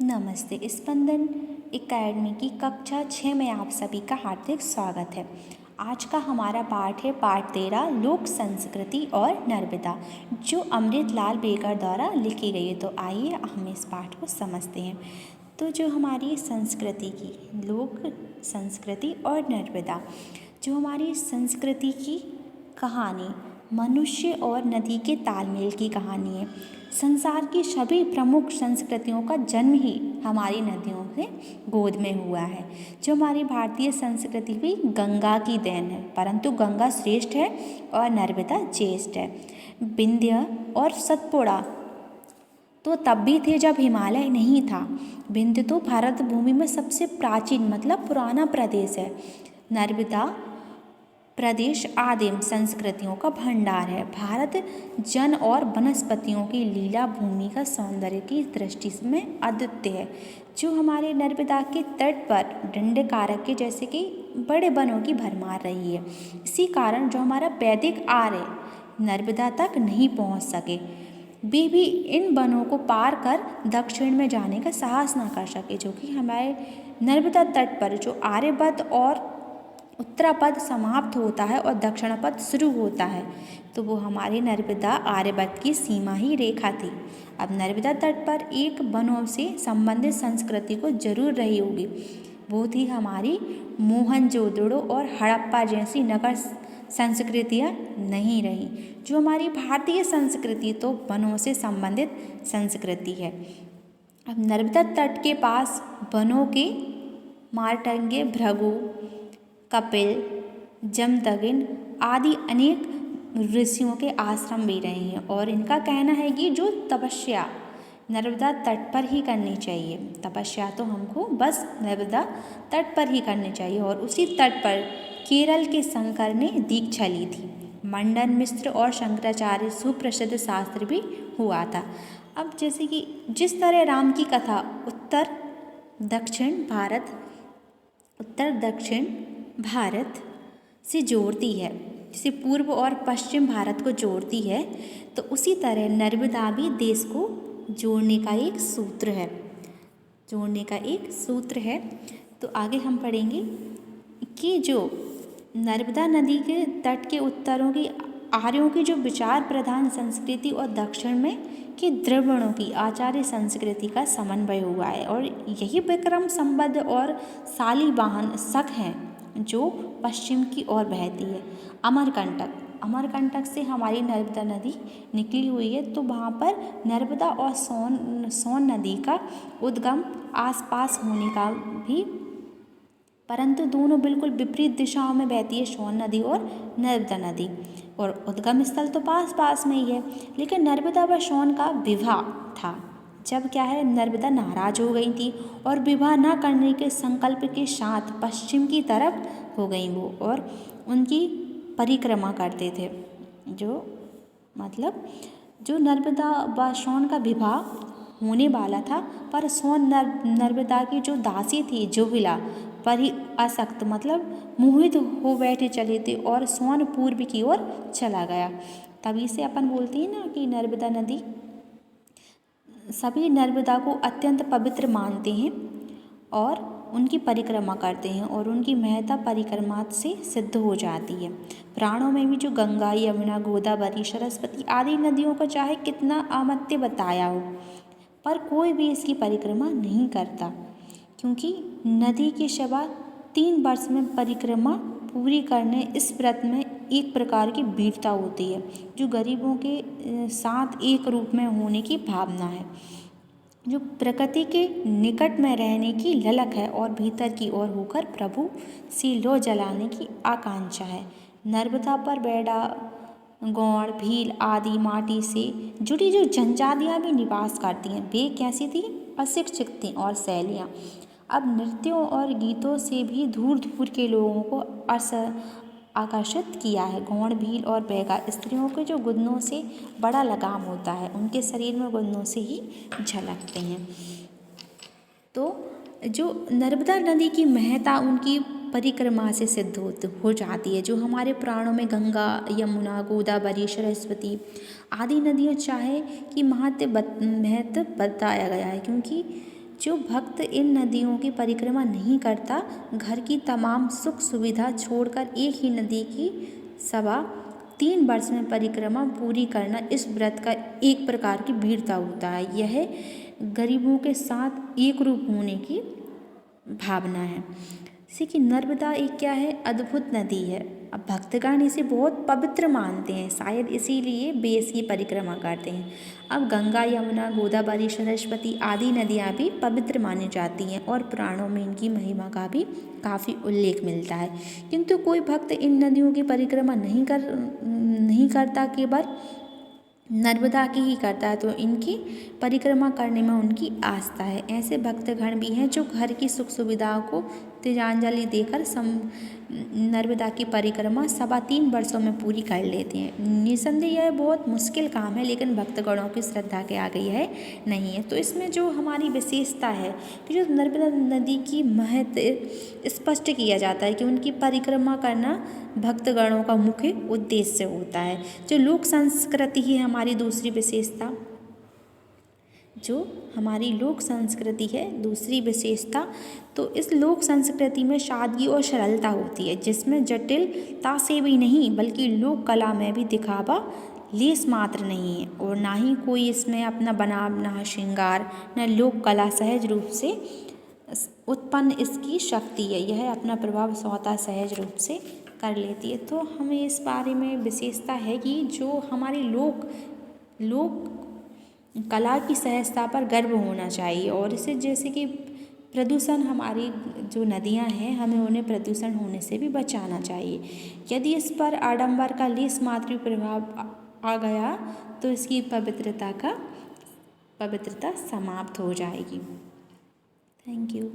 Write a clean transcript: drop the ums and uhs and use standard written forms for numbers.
नमस्ते। स्पंदन एकेडमी की कक्षा 6 में आप सभी का हार्दिक स्वागत है। आज का हमारा पाठ है पाठ 13 लोक संस्कृति और नर्मदा, जो अमृतलाल बेकर द्वारा लिखी गई है। तो आइए हम इस पाठ को समझते हैं। तो जो हमारी संस्कृति की लोक संस्कृति और नर्मदा, जो हमारी संस्कृति की कहानी मनुष्य और नदी के तालमेल की कहानी है। संसार की सभी प्रमुख संस्कृतियों का जन्म ही हमारी नदियों से गोद में हुआ है। जो हमारी भारतीय संस्कृति भी गंगा की देन है, परंतु गंगा श्रेष्ठ है और नर्मदा ज्येष्ठ है। विंध्य और सतपुड़ा तो तब भी थे जब हिमालय नहीं था। विंध्य तो भारत भूमि में सबसे प्राचीन मतलब पुराना प्रदेश है। नर्मदा प्रदेश आदिम संस्कृतियों का भंडार है। भारत जन और वनस्पतियों की लीला भूमि का सौंदर्य की दृष्टि में अद्वितीय है। जो हमारे नर्मदा के तट पर दंडकारक के जैसे कि बड़े वनों की भरमार रही है। इसी कारण जो हमारा वैदिक आर्य नर्मदा तक नहीं पहुंच सके, वे भी इन वनों को पार कर दक्षिण में जाने का साहस न कर सके। जो कि हमारे नर्मदा तट पर जो आर्यपद और उत्तरापद समाप्त होता है और दक्षिणापद शुरू होता है, तो वो हमारे नर्मदा आर्यभट्ट की सीमा ही रेखा थी। अब नर्मदा तट पर एक वनों से संबंधित संस्कृति को जरूर रही होगी। वो थी हमारी मोहनजोदड़ो और हड़प्पा जैसी नगर संस्कृतियाँ नहीं रही। जो हमारी भारतीय संस्कृति तो वनों से संबंधित संस्कृति है। अब नर्मदा तट के पास वनों के मार्तंगे, भृगु, कपिल, जमदग्नि आदि अनेक ऋषियों के आश्रम भी रहे हैं और इनका कहना है कि जो तपस्या नर्मदा तट पर ही करनी चाहिए। तपस्या तो हमको बस नर्मदा तट पर ही करनी चाहिए। और उसी तट पर केरल के शंकर ने दीक्षा ली थी। मंडन मिश्र और शंकराचार्य सुप्रसिद्ध शास्त्र भी हुआ था। अब जैसे कि जिस तरह राम की कथा उत्तर दक्षिण भारत से जोड़ती है, जैसे पूर्व और पश्चिम भारत को जोड़ती है, तो उसी तरह नर्मदा भी देश को जोड़ने का एक सूत्र है। तो आगे हम पढ़ेंगे कि जो नर्मदा नदी के तट के उत्तरों की आर्यों की जो विचार प्रधान संस्कृति और दक्षिण में कि द्रविड़ों की आचार्य संस्कृति का समन्वय हुआ है। और यही विक्रम संबद्ध और शालिवाहन शक हैं जो पश्चिम की ओर बहती है। अमरकंटक से हमारी नर्मदा नदी निकली हुई है। तो वहाँ पर नर्मदा और सोन नदी का उद्गम आसपास होने का भी, परंतु दोनों बिल्कुल विपरीत दिशाओं में बहती है, सोन नदी और नर्मदा नदी। और उद्गम स्थल तो पास में ही है। लेकिन नर्मदा व सोन का विवाह था जब क्या है नर्मदा नाराज हो गई थी और विवाह न करने के संकल्प के साथ पश्चिम की तरफ हो गई वो, और उनकी परिक्रमा करते थे। जो नर्मदा व सोन का विवाह होने वाला था, पर सोन नर्मदा की जो दासी थी जोगिला पर ही आसक्त मतलब मोहित हो बैठे चले थे और सोन पूर्व की ओर चला गया। तभी से अपन बोलते हैं ना कि नर्मदा नदी, सभी नर्मदा को अत्यंत पवित्र मानते हैं और उनकी परिक्रमा करते हैं और उनकी महत्ता परिक्रमा से सिद्ध हो जाती है। पुराणों में भी जो गंगा, यमुना, गोदावरी, सरस्वती आदि नदियों को चाहे कितना अमर्त्य बताया हो, पर कोई भी इसकी परिक्रमा नहीं करता, क्योंकि नदी के सिवा 3 वर्ष में परिक्रमा पूरी करने इस व्रत में एक प्रकार की वीरता होती है, जो गरीबों के साथ एक रूप में होने की भावना है, जो प्रकृति के निकट में रहने की ललक है और भीतर की ओर होकर प्रभु से लौ जलाने की आकांक्षा है। नर्मदा पर बेड़ा, गौड़, भील आदि माटी से जुड़ी जो जनजातियाँ भी निवास करती हैं। वे कैसी थी? अशिक्षित थीं और शैलियाँ अब नृत्यों और गीतों से भी दूर दूर के लोगों को आकर्षित किया है। गौड़, भील और बैगा स्त्रियों के जो गुदनों से बड़ा लगाव होता है, उनके शरीर में गुदनों से ही झलकते हैं। तो जो नर्मदा नदी की महत्ता उनकी परिक्रमा से सिद्ध हो जाती है। जो हमारे पुराणों में गंगा, यमुना, गोदावरी, सरस्वती आदि नदियों चाहे कि महत्व बताया गया है, क्योंकि जो भक्त इन नदियों की परिक्रमा नहीं करता, घर की तमाम सुख सुविधा छोड़कर एक ही नदी की 3.25 वर्ष में परिक्रमा पूरी करना इस व्रत का एक प्रकार की वीरता होता है। यह गरीबों के साथ एक रूप होने की भावना है। जैसे कि नर्मदा एक क्या है, अद्भुत नदी है। अब भक्तगण इसे बहुत पवित्र मानते हैं, शायद इसीलिए वे इसकी परिक्रमा करते हैं। अब गंगा, यमुना, गोदावरी, सरस्वती आदि नदियाँ भी पवित्र मानी जाती हैं और पुराणों में इनकी महिमा का भी काफ़ी उल्लेख मिलता है। किंतु कोई भक्त इन नदियों की परिक्रमा नहीं करता, केवल नर्मदा की ही करता है, तो इनकी परिक्रमा करने में उनकी आस्था है। ऐसे भक्तगण भी हैं जो घर की सुख सुविधाओं को तिलांजलि देकर नर्मदा की परिक्रमा 3.25 वर्षों में पूरी कर लेते हैं। निसंदेह यह बहुत मुश्किल काम है, लेकिन भक्तगणों की श्रद्धा के आगे यह नहीं है। तो इसमें जो हमारी विशेषता है कि जो नर्मदा नदी की महत्व स्पष्ट किया जाता है कि उनकी परिक्रमा करना भक्तगणों का मुख्य उद्देश्य होता है। जो लोक संस्कृति है हमारी दूसरी विशेषता, जो हमारी लोक संस्कृति है दूसरी विशेषता, तो इस लोक संस्कृति में सादगी और सरलता होती है, जिसमें जटिलता से भी नहीं बल्कि लोक कला में भी दिखावा लेस मात्र नहीं है, और ना ही कोई इसमें अपना बनावना श्रृंगार, न लोक कला सहज रूप से उत्पन्न इसकी शक्ति है, यह अपना प्रभाव स्वतः सहज रूप से कर लेती है। तो हमें इस बारे में विशेषता है कि जो हमारी लोक कला की सहजता पर गर्व होना चाहिए, और इसे जैसे कि प्रदूषण, हमारी जो नदियां हैं हमें उन्हें प्रदूषण होने से भी बचाना चाहिए। यदि इस पर आडंबर का लेस मात्र प्रभाव आ गया तो इसकी पवित्रता समाप्त हो जाएगी। Thank you.